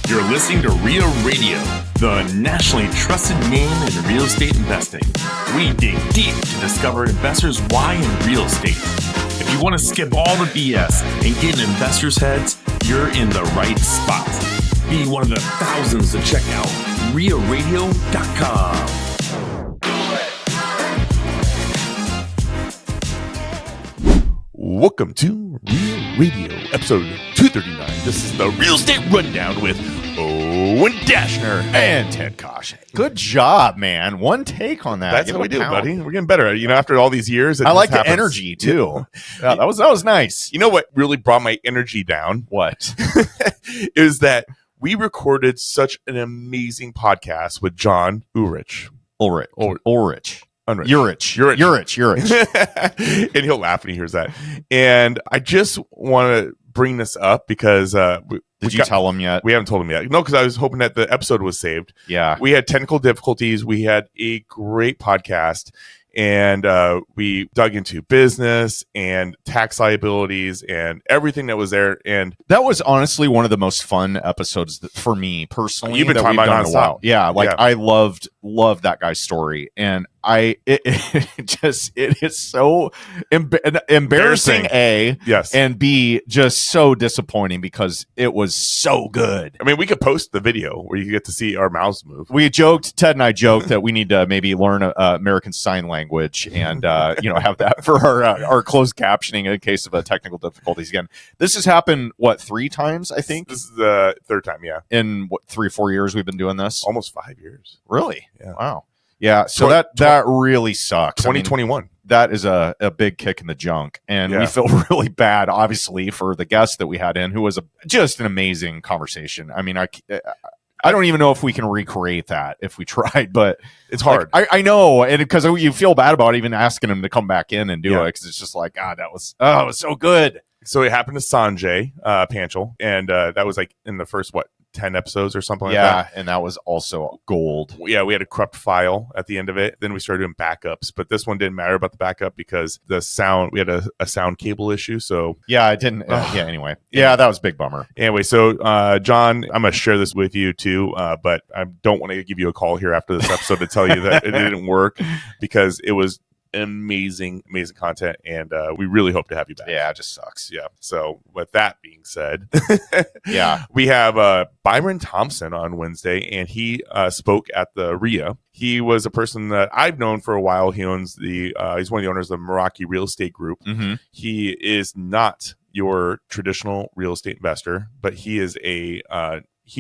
You're listening to RIA Radio, the nationally trusted name in real estate investing. We dig deep to discover investors' why in real estate. If you want to skip all the BS and get in investors' heads, you're in the right spot. Be one of the thousands to check out RIARadio.com. Welcome to Real Radio, episode 239. This is the Real Estate Rundown with Owen Dashner and Ted Kosh. Good job, man. One take on that. That's how we do, buddy. We're getting better. You know, after all these years, I like the energy too. Yeah, that was nice. You know what really brought my energy down? What? Is that we recorded such an amazing podcast with John Ulrich. Ulrich. Urich. And he'll laugh when he hears that. And I just want to bring this up because Did you tell him yet? We haven't told him yet. No, because I was hoping that the episode was saved. Yeah. We had technical difficulties. We had a great podcast. And we dug into business and tax liabilities and everything that was there. And that was honestly one of the most fun episodes for me personally. You've been talking about it a while. Yeah, I loved that guy's story, and it is so embarrassing. A, yes, and B, just so disappointing because it was so good. I mean, we could post the video where you get to see our mouths move. Ted and I joked that we need to maybe learn American Sign Language and have that for our closed captioning in case of technical difficulties again. This has happened 3 times, I think. This is the 3rd time, yeah. In 3 or 4 years we've been doing this. Almost 5 years. Really? Yeah. Wow. Yeah. So that really sucks. 2021. I mean, that is a big kick in the junk, and we feel really bad, obviously, for the guest that we had in, who was just an amazing conversation. I mean, I don't even know if we can recreate that if we tried, but it's hard. I know, and because you feel bad about even asking him to come back in and do it, because it's just like, God, it was so good. So it happened to Sanjay Panchal, and that was like in the first 10 episodes or something like that. Yeah, and that was also gold. Yeah, we had a corrupt file at the end of it. Then we started doing backups, but this one didn't matter about the backup because the sound, we had a sound cable issue. So yeah, I didn't. Anyway, that was a big bummer. Anyway, so John, I'm gonna share this with you too, but I don't want to give you a call here after this episode to tell you that it didn't work because it was amazing content, and we really hope to have you back. Yeah, it just sucks. Yeah. So with that being said, yeah, we have Byron Thompson on Wednesday, and he spoke at the RIA. He was a person that I've known for a while. He owns he's one of the owners of the Meraki Real Estate Group. Mm-hmm. He is not your traditional real estate investor, but he is he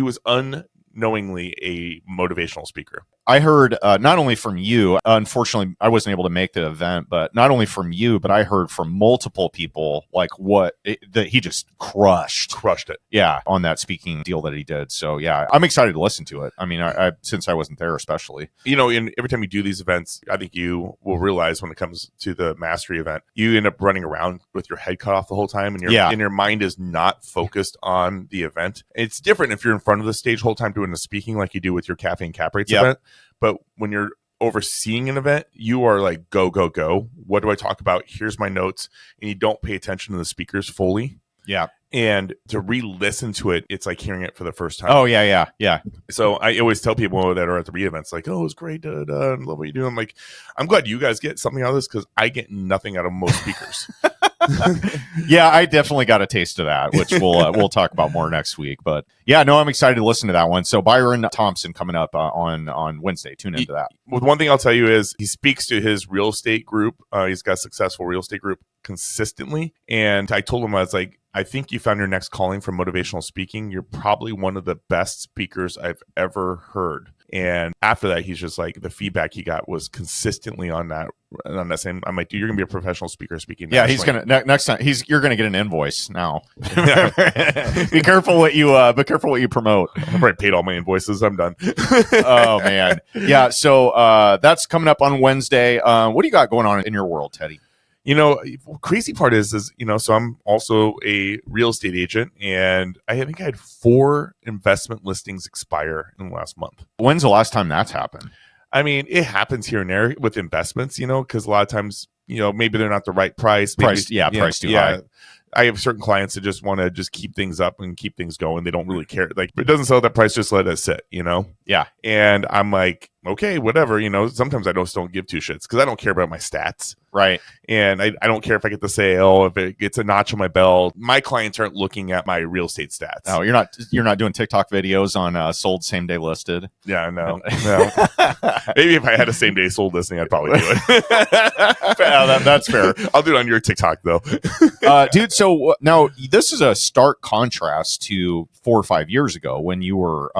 was unknowingly a motivational speaker. I heard not only from you, unfortunately, I wasn't able to make the event, but not only from you, but I heard from multiple people that he just crushed it. Yeah, on that speaking deal that he did. So yeah, I'm excited to listen to it. I mean, I since I wasn't there, especially. And every time you do these events, I think you will realize when it comes to the mastery event, you end up running around with your head cut off the whole time, and your mind is not focused on the event. It's different if you're in front of the stage the whole time doing the speaking like you do with your Cafe and Cap Rates event. But when you're overseeing an event, you are like, go, go, go. What do I talk about? Here's my notes. And you don't pay attention to the speakers fully. Yeah. And to re-listen to it, it's like hearing it for the first time. Oh, yeah. So I always tell people that are at the re-events, like, oh, it was great. I love what you do. I'm like, I'm glad you guys get something out of this because I get nothing out of most speakers. Yeah, I definitely got a taste of that, which we'll talk about more next week. But yeah, no, I'm excited to listen to that one. So Byron Thompson coming up on Wednesday. Tune into that. Well, one thing I'll tell you is he speaks to his real estate group. He's got a successful real estate group consistently. And I told him, I was like, I think you found your next calling for motivational speaking. You're probably one of the best speakers I've ever heard. And after that, he's just like, the feedback he got was consistently on that same. I'm like, dude, you're gonna be a professional speaker speaking. Yeah, he's gonna next time. You're gonna get an invoice now. Be careful what you promote. I've already paid all my invoices. I'm done. Oh man, yeah. So that's coming up on Wednesday. What do you got going on in your world, Teddy? Crazy part is, so I'm also a real estate agent, and I think I had 4 investment listings expire in the last month. When's the last time that's happened? I mean, it happens here and there with investments, because a lot of times, maybe they're not the right price. Price too high. I have certain clients that just want to just keep things up and keep things going. They don't really care. Like, if it doesn't sell at that price, just let it sit, Yeah. And I'm like, okay, whatever, sometimes I just don't give two shits because I don't care about my stats. Right. And I don't care if I get the sale, if it gets a notch on my belt. My clients aren't looking at my real estate stats. Oh, you're not doing TikTok videos on sold same day listed. Yeah, no. Maybe if I had a same day sold listing, I'd probably do it. That's fair. I'll do it on your TikTok though. Dude, so now this is a stark contrast to 4 or 5 years ago when you were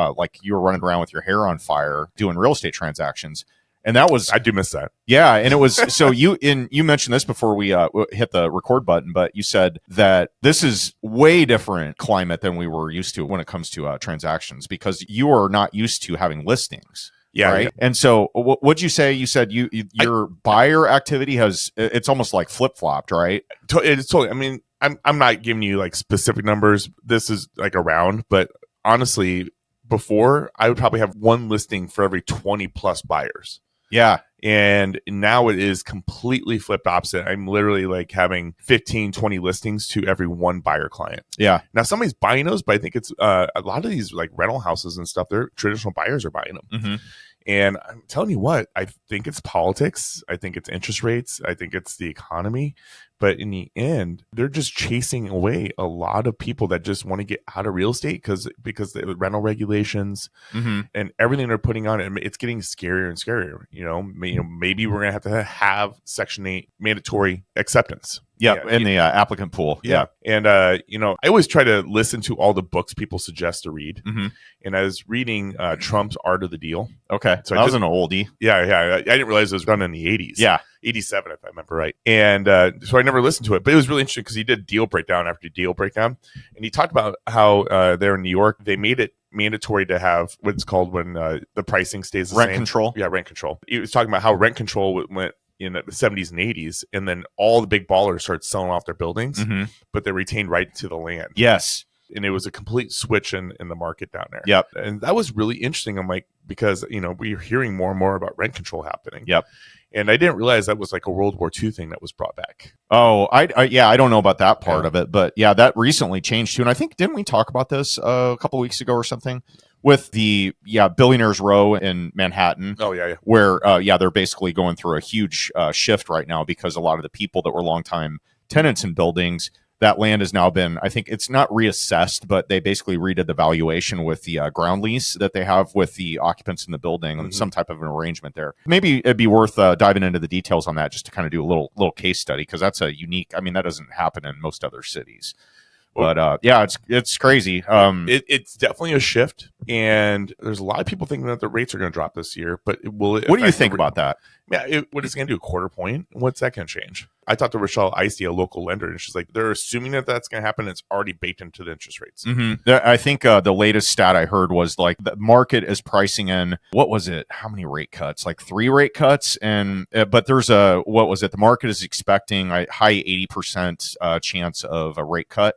you were running around with your hair on fire doing real estate transactions. And that was, I do miss that. Yeah. And it was, so you mentioned this before we hit the record button, but you said that this is way different climate than we were used to when it comes to transactions, because you are not used to having listings. Yeah. Right. Yeah. And so what'd you say? You said your buyer activity it's almost like flip flopped, right? It's totally, I mean, I'm not giving you like specific numbers. This is like around, but honestly, before I would probably have one listing for every 20 plus buyers. Yeah. And now it is completely flipped opposite. I'm literally like having 15, 20 listings to every one buyer client. Yeah. Now somebody's buying those, but I think it's a lot of these like rental houses and stuff, they're traditional buyers are buying them. Mm-hmm. And I'm telling you what, I think it's politics. I think it's interest rates. I think it's the economy. But in the end, they're just chasing away a lot of people that just want to get out of real estate because the rental regulations and everything they're putting on it, it's getting scarier and scarier. Maybe we're gonna have to have Section 8 mandatory acceptance. Yeah, in the applicant pool. Yeah. And, I always try to listen to all the books people suggest to read. Mm-hmm. And I was reading Trump's Art of the Deal. Okay. So that was an oldie. Yeah. I didn't realize it was done in the 80s. Yeah. 87, if I remember right. And so I never listened to it. But it was really interesting because he did deal breakdown after deal breakdown. And he talked about how there in New York, they made it mandatory to have what's called when the pricing stays the same. Rent control. Yeah, rent control. He was talking about how rent control went in the 70s and 80s, and then all the big ballers started selling off their buildings, but they retained right to the land. Yes. And it was a complete switch in the market down there. Yep. And that was really interesting. I'm like, because, we're hearing more and more about rent control happening. Yep. And I didn't realize that was like a World War II thing that was brought back. Oh, I don't know about that part of it, but yeah, that recently changed too. And I think, didn't we talk about this a couple of weeks ago or something? With the Billionaires Row in Manhattan. Oh, yeah. Where, they're basically going through a huge shift right now because a lot of the people that were longtime tenants in buildings, that land has now been, I think it's not reassessed, but they basically redid the valuation with the ground lease that they have with the occupants in the building and some type of an arrangement there. Maybe it'd be worth diving into the details on that just to kind of do a little case study, because that's a unique, I mean, that doesn't happen in most other cities. But it's crazy. It's definitely a shift, and there's a lot of people thinking that the rates are going to drop this year. But what do you think about that? Yeah, what is it going to do? A quarter point? What's that going to change? I talked to Rochelle Icy, a local lender, and she's like, they're assuming that that's going to happen. It's already baked into the interest rates. Mm-hmm. I think the latest stat I heard was like the market is pricing in, what was it? How many rate cuts? Like 3 rate cuts. And but there's the market is expecting a high 80% chance of a rate cut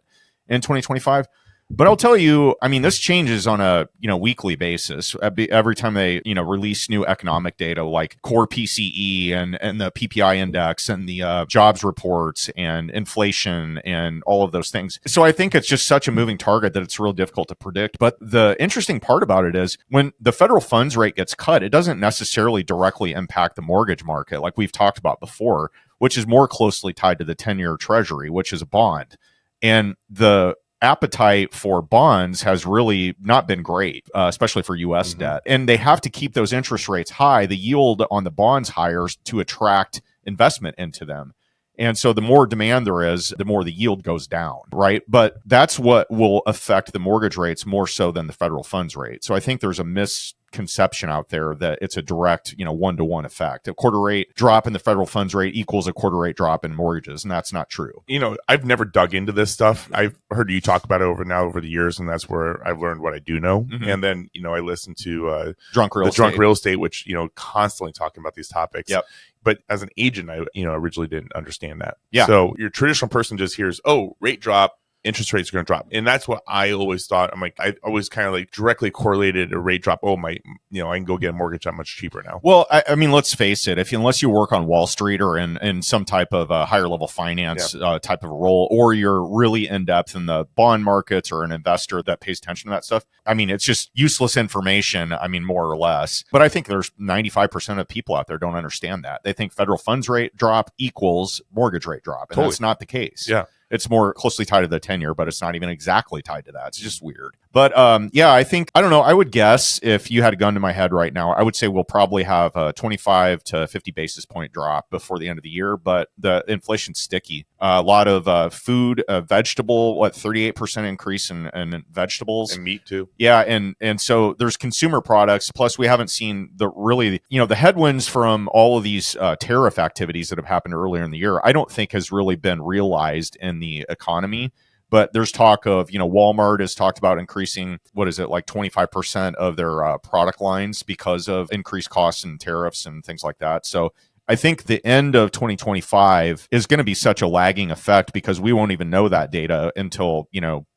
in 2025. But I'll tell you, I mean, this changes on a weekly basis. Every time they release new economic data like core PCE and the PPI index and the jobs reports and inflation and all of those things. So I think it's just such a moving target that it's real difficult to predict. But the interesting part about it is when the federal funds rate gets cut, it doesn't necessarily directly impact the mortgage market like we've talked about before, which is more closely tied to the 10-year treasury, which is a bond. And the appetite for bonds has really not been great, especially for U.S. debt. And they have to keep those interest rates high, the yield on the bonds higher to attract investment into them. And so the more demand there is, the more the yield goes down, right? But that's what will affect the mortgage rates more so than the federal funds rate. So I think there's a misconception out there that it's a direct, one-to-one effect. A quarter rate drop in the federal funds rate equals a quarter rate drop in mortgages, and that's not true. I've never dug into this stuff. I've heard you talk about it over the years, and that's where I've learned what I do know. And then, I listen to Drunk Real Estate, which, constantly talking about these topics. Yep. But as an agent, I originally didn't understand that. Yeah. So your traditional person just hears, oh, rate drop, interest rates are going to drop. And that's what I always thought. I'm like, I always kind of like directly correlated a rate drop. Oh, I can go get a mortgage that much cheaper now. Well, I mean, let's face it. Unless you work on Wall Street or in some type of higher level finance type of role, or you're really in depth in the bond markets or an investor that pays attention to that stuff, I mean, it's just useless information. I mean, more or less. But I think there's 95% of people out there don't understand that. They think federal funds rate drop equals mortgage rate drop, and that's not the case. Yeah. It's more closely tied to the 10-year, but it's not even exactly tied to that. It's just weird. But I think, I don't know, I would guess if you had a gun to my head right now, I would say we'll probably have a 25 to 50 basis point drop before the end of the year, but the inflation's sticky. A lot of food, vegetable, 38% increase in vegetables. And meat too. Yeah, and so there's consumer products, plus we haven't seen the headwinds from all of these tariff activities that have happened earlier in the year, I don't think has really been realized in the economy. But there's talk of, Walmart has talked about increasing, 25% of their product lines because of increased costs and tariffs and things like that. So I think the end of 2025 is going to be such a lagging effect because we won't even know that data until,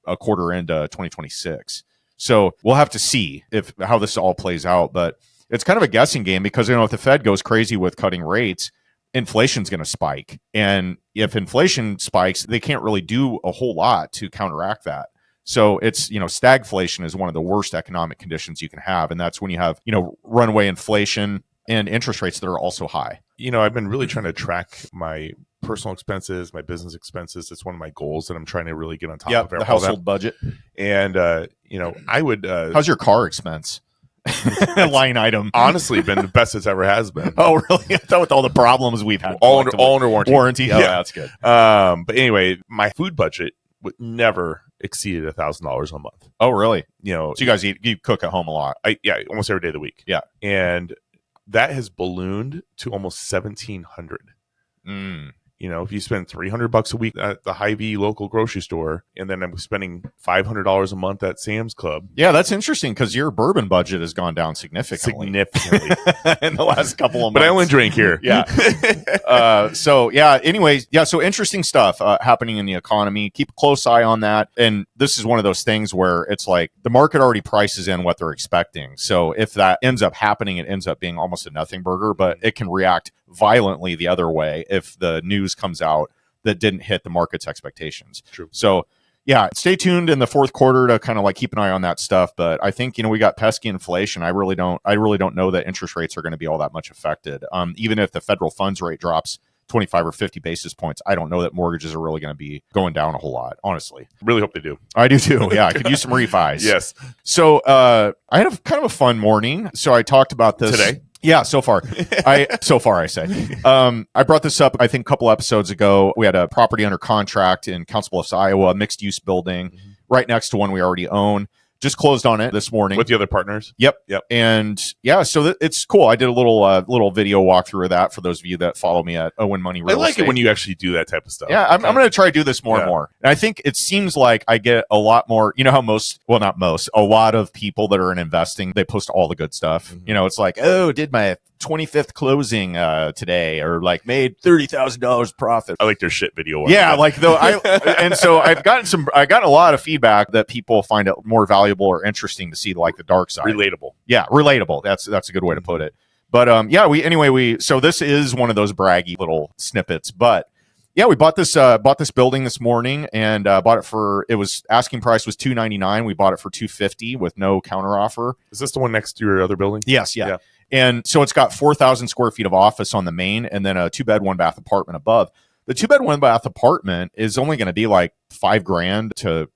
a quarter into 2026. So we'll have to see how this all plays out. But it's kind of a guessing game because, if the Fed goes crazy with cutting rates, inflation's going to spike. And if inflation spikes, they can't really do a whole lot to counteract that. So it's, stagflation is one of the worst economic conditions you can have. And that's when you have, runaway inflation and interest rates that are also high. I've been really trying to track my personal expenses, my business expenses. It's one of my goals that I'm trying to really get on top of. The household budget. And, I would... how's your car expense? Line item. Honestly, been the best it's ever has been. Oh, really? I thought with all the problems we've had. All under warranty. Oh, yeah, that's good. But anyway, my food budget would never exceeded $1,000 a month. Oh, really? So you guys you cook at home a lot. Almost every day of the week. Yeah. And that has ballooned to almost $1,700. If you spend $300 a week at the Hy-Vee local grocery store, and then I'm spending $500 a month at Sam's Club. Yeah, that's interesting because your bourbon budget has gone down significantly in the last couple of months. But I only drink here. Yeah. So interesting stuff happening in the economy. Keep a close eye on that. And this is one of those things where it's like the market already prices in what they're expecting. So if that ends up happening, it ends up being almost a nothing burger, but it can react violently the other way if the news comes out that didn't hit the market's expectations. True. So stay tuned in the fourth quarter to kind of keep an eye on that stuff. But I think, we got pesky inflation. I really don't know that interest rates are going to be all that much affected. Even if the federal funds rate drops 25 or 50 basis points, I don't know that mortgages are really going to be going down a whole lot, honestly. Really hope they do. I do too. Yeah, I could use some refis. Yes. So I had a kind of a fun morning. So I talked about this today. Yeah, so far. I say. I brought this up, I think, a couple episodes ago. We had a property under contract in Council Bluffs, Iowa, a mixed-use building right next to one we already own. Just closed on it this morning. With the other partners? Yep. And so it's cool. I did a little video walkthrough of that for those of you that follow me at Owen Money Real Estate. It when you actually do that type of stuff. Yeah, I'm going to try to do this more and more. And I think it seems like I get a lot more, how a lot of people that are in investing, they post all the good stuff. It's like, did my 25th closing today, or made $30,000 profit. I like their shit video. Yeah, so I got a lot of feedback that people find it more valuable or interesting to see the dark side. Relatable. Yeah, relatable. That's a good way to put it. But so this is one of those braggy little snippets. But yeah, we bought this building this morning and bought it for, it was asking price was $299. We bought it for $250 with no counter offer. Is this the one next to your other building? Yes. Yeah. And so it's got 4,000 square feet of office on the main, and then a 2-bed, 1-bath apartment above. The 2-bed, 1-bath apartment is only going to be $5,000 to,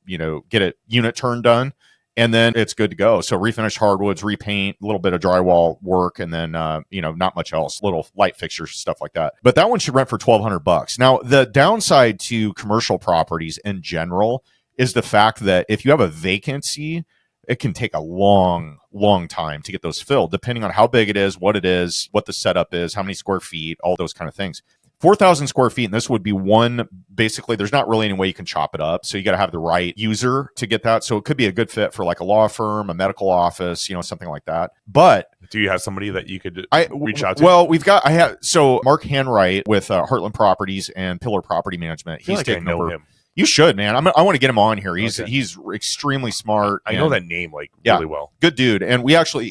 get a unit turn done. And then it's good to go. So refinish hardwoods, repaint, a little bit of drywall work, and then, not much else, little light fixtures, stuff like that. But that one should rent for $1,200. Now, the downside to commercial properties in general is the fact that if you have a vacancy, it can take a long time to get those filled, depending on how big it is, what the setup is, how many square feet, all those kind of things. 4,000 square feet, and this would be basically, there's not really any way you can chop it up. So you got to have the right user to get that. So it could be a good fit for a law firm, a medical office, something like that. But do you have somebody that you could reach out to? Well, so Mark Hanwright with Heartland Properties and Pillar Property Management. He's taken over him. You should, man. I want to get him on here. He's extremely smart. I know that name really well. Good dude. And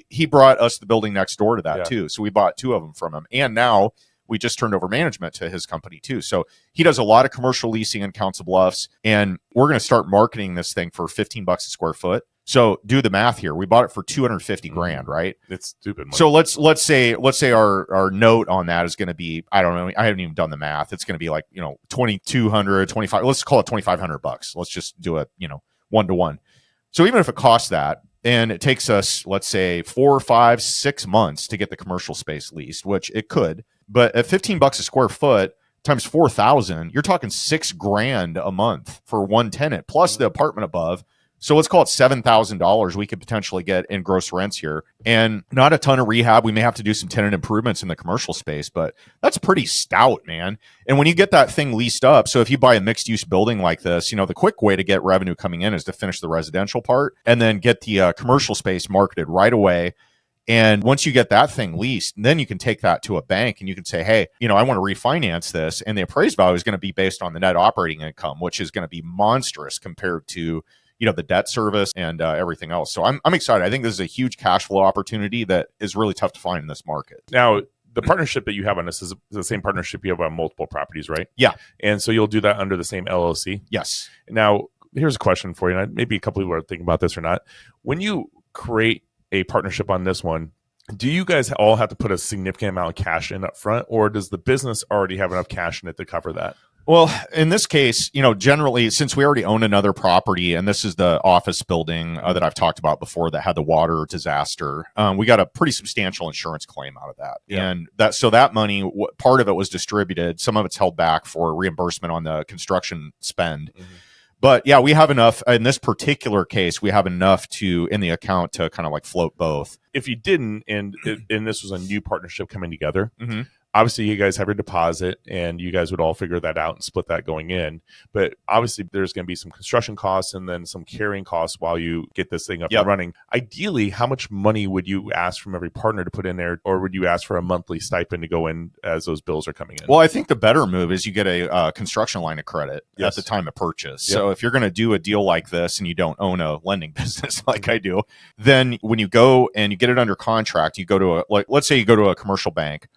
he brought us the building next door to that too. So we bought 2 of them from him. And now we just turned over management to his company too. So he does a lot of commercial leasing in Council Bluffs, and we're going to start marketing this thing for $15 a square foot. So do the math here. We bought it for $250,000, right? It's stupid money. So let's say our note on that is going to be, I don't know, I haven't even done the math. It's going to be like, $2,200, $2,500. Let's call it $2,500. Let's just do it, 1-to-1. So even if it costs that, and it takes us, let's say, 4, 5, 6 months to get the commercial space leased, which it could, but at $15 a square foot times 4,000, you're talking $6,000 a month for one tenant plus the apartment above. So let's call it $7,000 we could potentially get in gross rents here, and not a ton of rehab. We may have to do some tenant improvements in the commercial space, but that's pretty stout, man. And when you get that thing leased up, so if you buy a mixed use building like this, the quick way to get revenue coming in is to finish the residential part and then get the commercial space marketed right away. And once you get that thing leased, then you can take that to a bank and you can say, hey, I want to refinance this. And the appraised value is going to be based on the net operating income, which is going to be monstrous compared to the debt service and everything else. So I'm excited. I think this is a huge cash flow opportunity that is really tough to find in this market. Now, the partnership that you have on this is the same partnership you have on multiple properties, right? Yeah. And so you'll do that under the same LLC? Yes. Now, here's a question for you. And maybe a couple people are thinking about this or not. When you create a partnership on this one, do you guys all have to put a significant amount of cash in up front, or does the business already have enough cash in it to cover that? Well, in this case, generally, since we already own another property, and this is the office building that I've talked about before that had the water disaster, we got a pretty substantial insurance claim out of that. Yeah. And that money, part of it was distributed. Some of it's held back for reimbursement on the construction spend. Mm-hmm. But yeah, we have enough in this particular case. We have enough in the account to kind of like float both. If you didn't, and this was a new partnership coming together, mm-hmm. Obviously, you guys have your deposit, and you guys would all figure that out and split that going in. But obviously, there's going to be some construction costs and then some carrying costs while you get this thing up and running. Ideally, how much money would you ask from every partner to put in there, or would you ask for a monthly stipend to go in as those bills are coming in? Well, I think the better move is you get a construction line of credit at the time of purchase. Yep. So if you're going to do a deal like this and you don't own a lending business like I do, then when you go and you get it under contract, you go to let's say you go to a commercial bank,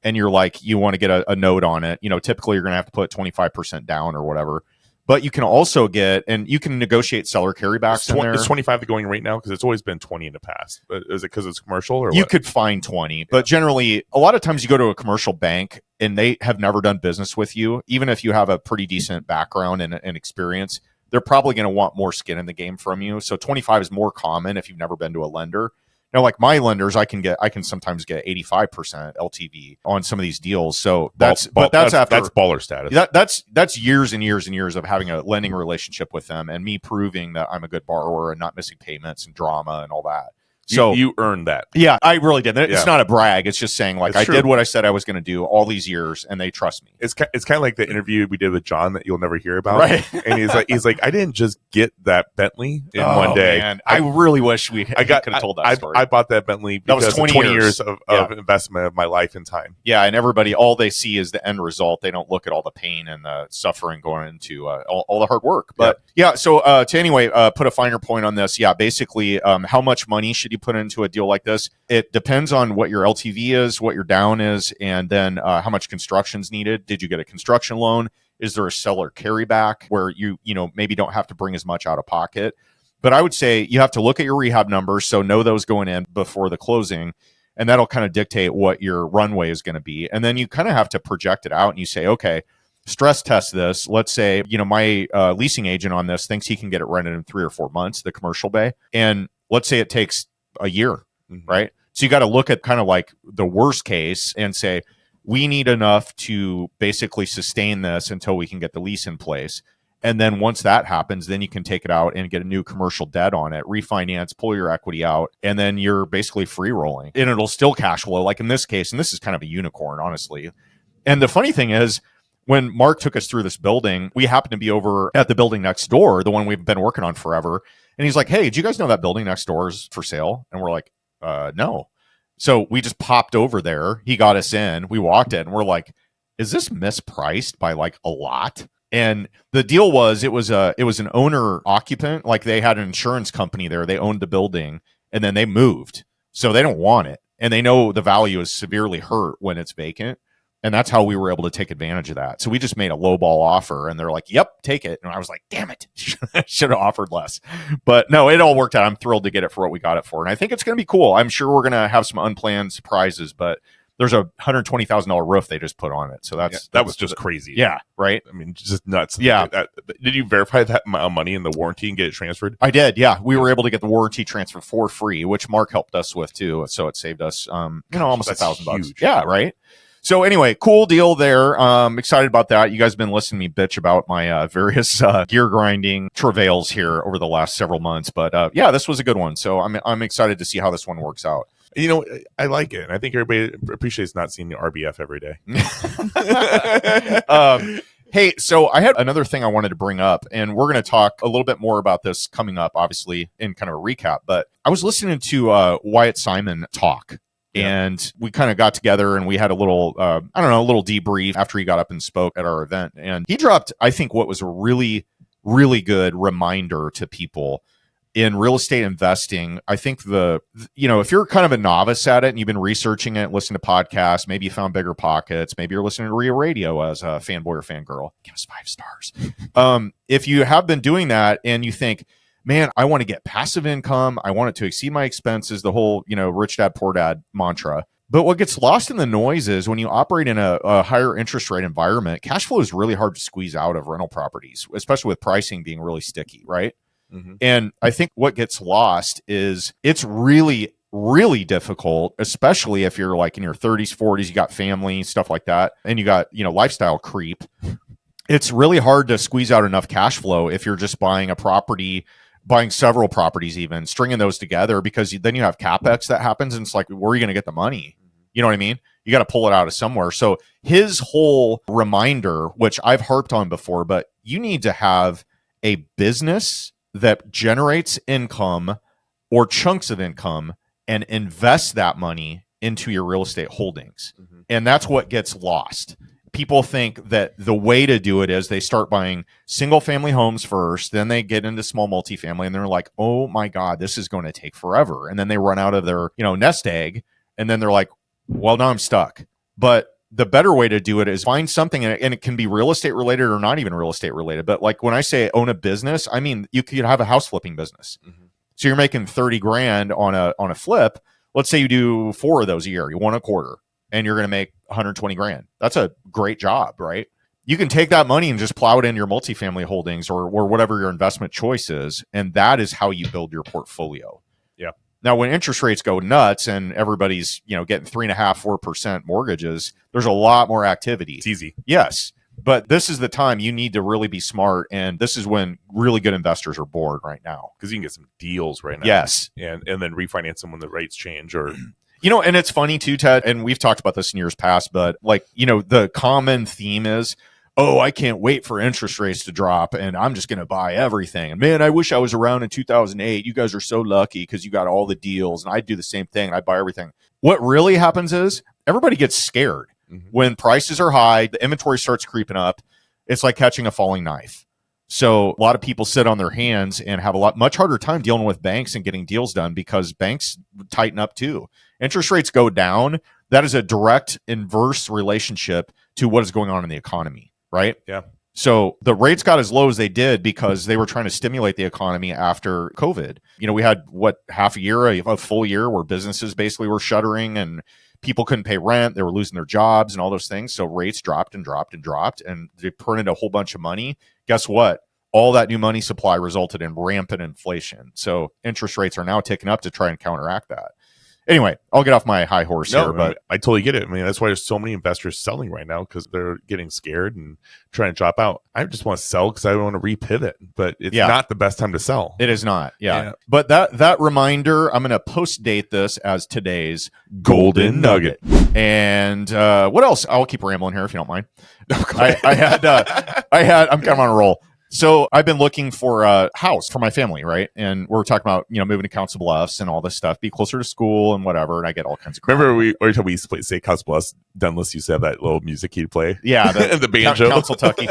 and you're like, you want to get a note on it. Typically you're going to have to put 25% down or whatever. But you can also you can negotiate seller carrybacks in there. Is 25 the going rate now? Because it's always been 20 in the past. But is it because it's commercial or you what? Could find 20. But generally, a lot of times you go to a commercial bank and they have never done business with you. Even if you have a pretty decent background and experience, they're probably going to want more skin in the game from you. So 25 is more common if you've never been to a lender. Now, like my lenders, I can sometimes get 85% LTV on some of these deals. So that's baller status. That's years and years and years of having a lending relationship with them and me proving that I'm a good borrower and not missing payments and drama and all that. So you earned that. Yeah, I really did. It's not a brag. It's just saying I did what I said I was going to do all these years, and they trust me. It's kind of like the interview we did with John that you'll never hear about. Right. And he's like, I didn't just get that Bentley in one day. Man. I really wish could have told that story. I bought that Bentley because that was 20 years of investment of my life and time. Yeah, and everybody, all they see is the end result. They don't look at all the pain and the suffering going into all the hard work. But so to put a finer point on this, basically, how much money should you put into a deal like this? It depends on what your LTV is, what your down is, and then how much construction's needed. Did you get a construction loan? Is there a seller carryback where you maybe don't have to bring as much out of pocket? But I would say you have to look at your rehab numbers, so know those going in before the closing, and that'll kind of dictate what your runway is going to be. And then you kind of have to project it out, and you say, okay, stress test this. Let's say my leasing agent on this thinks he can get it rented in 3 or 4 months, the commercial bay, and let's say it takes a year. Mm-hmm. Right. So you got to look at kind of like the worst case and say, we need enough to basically sustain this until we can get the lease in place. And then once that happens, then you can take it out and get a new commercial debt on it, refinance, pull your equity out, and then you're basically free rolling. And it'll still cash flow, like in this case. And this is kind of a unicorn, honestly. And the funny thing is, when Mark took us through this building, we happened to be over at the building next door, the one we've been working on forever. And he's like, hey, did you guys know that building next door is for sale? And we're like, no. So we just popped over there. He got us in. We walked in. And we're like, is this mispriced by like a lot? And the deal was it was an owner occupant, like they had an insurance company there. They owned the building and then they moved. So they don't want it. And they know the value is severely hurt when it's vacant. And that's how we were able to take advantage of that. So we just made a lowball offer and they're like, yep, take it. And I was like, damn it. Should have offered less. But no, it all worked out. I'm thrilled to get it for what we got it for. And I think it's going to be cool. I'm sure we're going to have some unplanned surprises, but there's a $120,000 roof they just put on it. So that was just crazy. Yeah. Right. I mean, just nuts. Yeah. Did you verify that amount of money in the warranty and get it transferred? I did. Yeah. We were able to get the warranty transfer for free, which Mark helped us with too. So it saved us, almost $1,000. Yeah. Right. So anyway, cool deal there. Excited about that. You guys have been listening to me bitch about my various gear grinding travails here over the last several months. But yeah, this was a good one. So I'm excited to see how this one works out. You know, I like it. I think everybody appreciates not seeing the RBF every day. Hey, so I had another thing I wanted to bring up, and we're going to talk a little bit more about this coming up, obviously, in kind of a recap. But I was listening to Wyatt Simon talk. And we kind of got together and we had a little, a little debrief after he got up and spoke at our event. And he dropped, I think, what was a really, really good reminder to people in real estate investing. I think if you're kind of a novice at it and you've been researching it, listening to podcasts, maybe you found Bigger Pockets, maybe you're listening to Ria Radio as a fanboy or fangirl, give us 5 stars. If you have been doing that and you think, man, I want to get passive income. I want it to exceed my expenses, the whole, rich dad, poor dad mantra. But what gets lost in the noise is when you operate in a higher interest rate environment, cash flow is really hard to squeeze out of rental properties, especially with pricing being really sticky, right? Mm-hmm. And I think what gets lost is it's really, really difficult, especially if you're like in your 30s, 40s, you got family, stuff like that, and you got, lifestyle creep. It's really hard to squeeze out enough cash flow if you're just buying several properties, even stringing those together, because then you have CapEx that happens and it's like, where are you going to get the money? You know what I mean? You got to pull it out of somewhere. So his whole reminder, which I've harped on before, but you need to have a business that generates income or chunks of income and invest that money into your real estate holdings. Mm-hmm. And that's what gets lost. People think that the way to do it is they start buying single family homes first, then they get into small multifamily and they're like, oh my God, this is going to take forever. And then they run out of their, nest egg. And then they're like, well, now I'm stuck. But the better way to do it is find something, and it can be real estate related or not even real estate related. But like when I say own a business, I mean, you could have a house flipping business. Mm-hmm. So you're making 30 grand on a flip. Let's say you do 4 of those a year, you want a quarter. And you're going to make 120 grand. That's a great job, right? You can take that money and just plow it into your multifamily holdings or whatever your investment choice is. And that is how you build your portfolio. Yeah. Now, when interest rates go nuts and everybody's, getting 3.5%, 4% mortgages, there's a lot more activity. It's easy. Yes. But this is the time you need to really be smart. And this is when really good investors are born right now. Because you can get some deals right now. Yes. And then refinance them when the rates change or... And it's funny too, Ted, and we've talked about this in years past, but the common theme is, oh, I can't wait for interest rates to drop and I'm just going to buy everything. And man, I wish I was around in 2008. You guys are so lucky because you got all the deals and I'd do the same thing. I'd buy everything. What really happens is everybody gets scared. Mm-hmm. When prices are high, the inventory starts creeping up. It's like catching a falling knife. So a lot of people sit on their hands and have much harder time dealing with banks and getting deals done because banks tighten up too. Interest rates go down. That is a direct inverse relationship to what is going on in the economy, right? Yeah. So the rates got as low as they did because they were trying to stimulate the economy after COVID. We had half a year, a full year where businesses basically were shuttering and people couldn't pay rent. They were losing their jobs and all those things. So rates dropped and dropped and dropped and they printed a whole bunch of money. Guess what? All that new money supply resulted in rampant inflation. So interest rates are now ticking up to try and counteract that. Anyway, I'll get off my high horse here, but I totally get it. I mean, that's why there's so many investors selling right now because they're getting scared and trying to drop out. I just want to sell because I want to repivot, but it's not the best time to sell. It is not. Yeah. But that reminder, I'm going to post date this as today's golden nugget. And what else? I'll keep rambling here if you don't mind. I'm kind of on a roll. So I've been looking for a house for my family, right? And we're talking about, moving to Council Bluffs and all this stuff, be closer to school and whatever. And I get all kinds of crap. Remember every time we used to say Council Bluffs, Dunless used to have that little music he'd play? Yeah. The banjo. Council Tucky.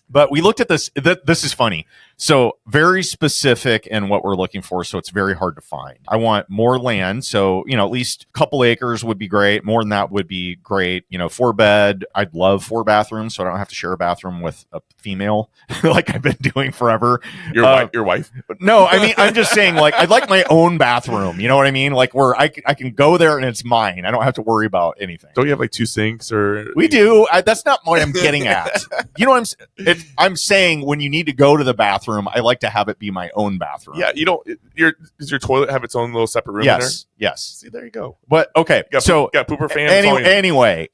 But we looked at this. This is funny. So very specific in what we're looking for. So it's very hard to find. I want more land. So, at least a couple acres would be great. More than that would be great. 4-bed. I'd love 4 bathrooms. So I don't have to share a bathroom with a female like I've been doing forever. Your wife? No, I mean, I'm just saying, like, I'd like my own bathroom. You know what I mean? Like where I can go there and it's mine. I don't have to worry about anything. Don't you have like 2 sinks or? We do. That's not what I'm getting at. You know what I'm saying? When you need to go to the bathroom, I like to have it be my own bathroom. Yeah, you don't. Does your toilet have its own little separate room? Yes, in there? yes. See, there you go. But okay, got pooper fans. Anyway,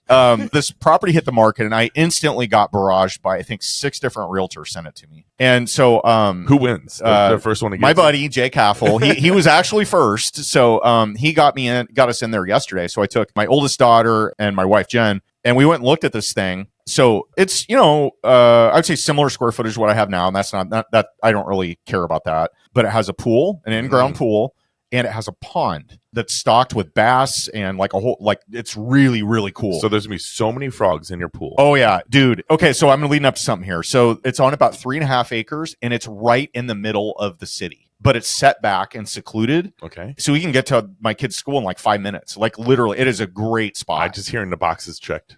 this property hit the market, and I instantly got barraged by I think 6 different realtors sent it to me. And so, who wins? The first one to get my buddy Jay Caffel. He was actually first, so he got us in there yesterday. So I took my oldest daughter and my wife Jen, and we went and looked at this thing. So it's, I'd say similar square footage to what I have now. And that's not that I don't really care about that, but it has a pool, an in-ground pool, and it has a pond that's stocked with bass and like a whole, like it's really, really cool. So there's gonna be so many frogs in your pool. Oh yeah, dude. Okay. So I'm leading up to something here. So it's on about 3.5 acres and it's right in the middle of the city, but it's set back and secluded. Okay. So we can get to my kid's school in like 5 minutes. Like literally, it is a great spot. I just hearing the boxes checked.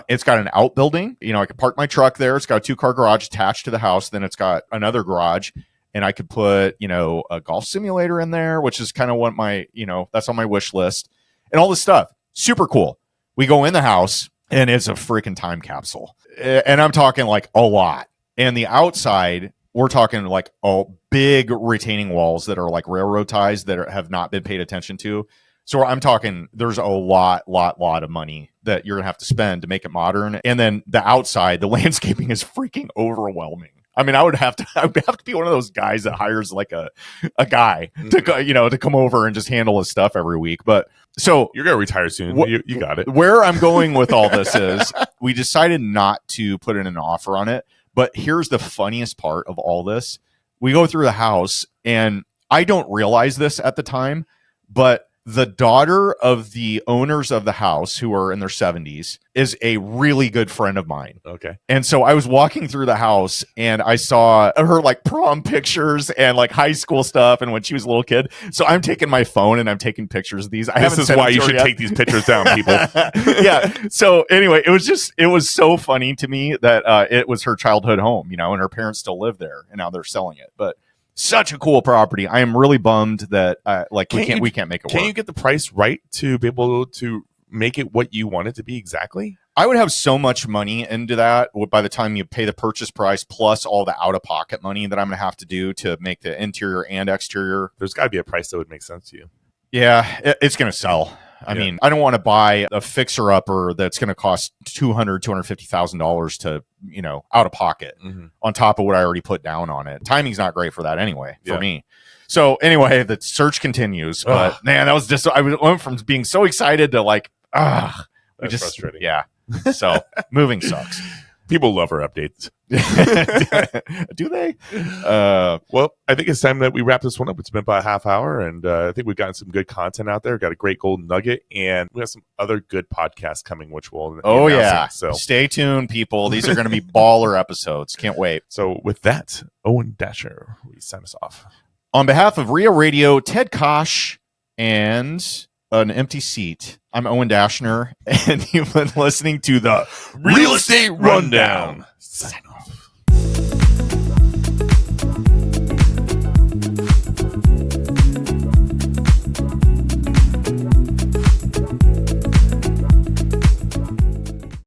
It's got an outbuilding. I could park my truck there. It's got a 2-car garage attached to the house. Then it's got another garage, and I could put, a golf simulator in there, which is kind of what my, that's on my wish list, and all this stuff. Super cool. We go in the house, and it's a freaking time capsule, and I'm talking like a lot. And the outside, we're talking like big retaining walls that are like railroad ties that have not been paid attention to. So I'm talking, there's a lot of money that you're gonna have to spend to make it modern. And then the outside, the landscaping is freaking overwhelming. I mean, I would have to be one of those guys that hires like a guy to come over and just handle his stuff every week. But so you're gonna retire soon. You got it. Where I'm going with all this is we decided not to put in an offer on it. But here's the funniest part of all this. We go through the house and I don't realize this at the time, but the daughter of the owners of the house, who are in their 70s, is a really good friend of mine. Okay. And so I was walking through the house and I saw her like prom pictures and like high school stuff and when she was a little kid. So I'm taking my phone and I'm taking pictures of these. This is why you should take these pictures down, people. Yeah. So anyway, it was so funny to me that it was her childhood home, and her parents still live there and now they're selling it. But such a cool property. I am really bummed that we can't make it work. Can you get the price right to be able to make it what you want it to be exactly? I would have so much money into that by the time you pay the purchase price plus all the out-of-pocket money that I'm going to have to do to make the interior and exterior. There's got to be a price that would make sense to you. Yeah, it's going to sell. I mean, I don't want to buy a fixer-upper that's going to cost $250,000 to, out of pocket on top of what I already put down on it. Timing's not great for that anyway, for me. So anyway, the search continues. But man, that was just, I went from being so excited to like, that's frustrating. Yeah. So moving sucks. People love our updates. Do they? Well, I think it's time that we wrap this one up. It's been about a half hour, and I think we've gotten some good content out there. Got a great golden nugget, and we have some other good podcasts coming, which we'll be announcing. So stay tuned, people. These are going to be baller episodes. Can't wait. So with that, Owen Dasher, we sign us off. On behalf of Rio Radio, Ted Kosh, and an empty seat, I'm Owen Dashner, and you've been listening to the Real Estate Rundown. Sign off.